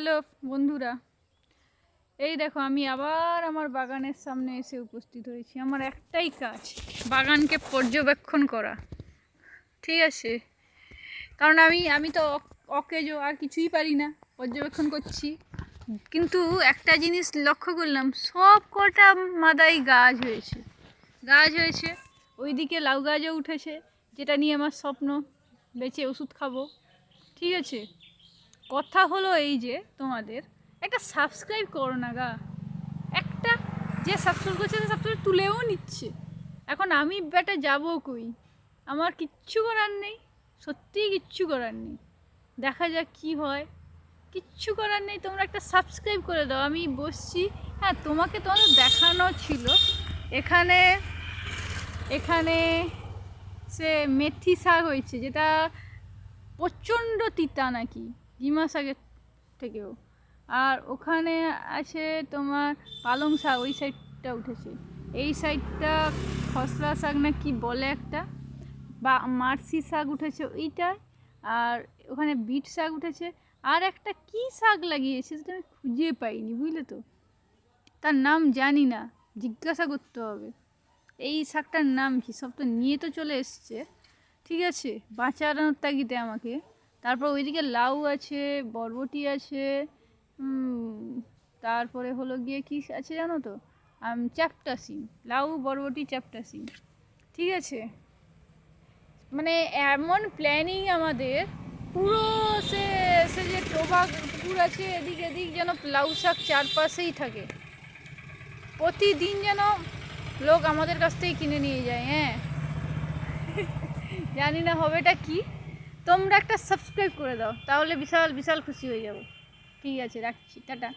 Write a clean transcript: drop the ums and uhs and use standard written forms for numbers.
Hello বন্ধুরা, এই দেখো আমি আবার আমার বাগানের সামনে এসে উপস্থিত হয়েছি। আমার একটাই কাজ, বাগানকে পর্যবেক্ষণ করা। ঠিক আছে, কারণ আমি তো অকেজো, আর কিছুই পারি না, পর্যবেক্ষণ করছি। কিন্তু একটা জিনিস লক্ষ্য করলাম, সব কটা মাদাই গাছ হয়েছে। ওইদিকে লাউ গাছও উঠেছে, যেটা নিয়ে আমার স্বপ্ন, বেচে ওষুধ খাবো। ঠিক আছে, কথা হলো এই যে তোমাদের একটা সাবস্ক্রাইব করো না গা। একটা যে সাবস্ক্রাইব করছে সে সাবস্ক্রাইব তুলেও নিচ্ছে। এখন আমি বেটা যাবো কই? আমার কিচ্ছু করার নেই, সত্যিই কিচ্ছু করার নেই। দেখা যাক কি হয়। কিচ্ছু করার নেই, তোমরা একটা সাবস্ক্রাইব করে দাও। আমি বসছি। হ্যাঁ, তোমাদের দেখানো ছিল এখানে এখানে সে মেথি শাক হয়েছে, যেটা প্রচণ্ড তিতা নাকি ডিমা শাকের থেকেও। আর ওখানে আছে তোমার পালং শাক, ওই সাইডটা উঠেছে। এই সাইডটা খসলা শাক না কি বলে একটা, বা মার্সি শাক উঠেছে ওইটা। আর ওখানে বিট শাক উঠেছে। আর একটা কি শাক লাগিয়েছে সেটা আমি খুঁজে পাইনি, বুঝলে তো। তার নাম জানি না, জিজ্ঞাসা করতে হবে এই শাকটার নাম কি। সব তো নিয়ে তো চলে এসছে, ঠিক আছে, বাঁচানোর তাগিদে আমাকে। তারপর ওইদিকে লাউ আছে, বরবটি আছে, তারপরে হলো গিয়ে কি আছে জানো তো, চ্যাপ্টা সিম। লাউ, বরবটি, চ্যাপ্টা সিম। ঠিক আছে, মানে এমন প্ল্যানিং আমাদের, পুরো সে সে যে টোবা পুকুর আছে এদিক এদিক, যেন লাউ শাক চারপাশেই থাকে। প্রতিদিন যেন লোক আমাদের কাছ থেকে কিনে নিয়ে যায়। হ্যাঁ, জানি না হবেটা কি। তোমরা একটা সাবস্ক্রাইব করে দাও, তাহলে বিশাল বিশাল খুশি হয়ে যাব। ঠিক আছে, রাখছি, টাটা।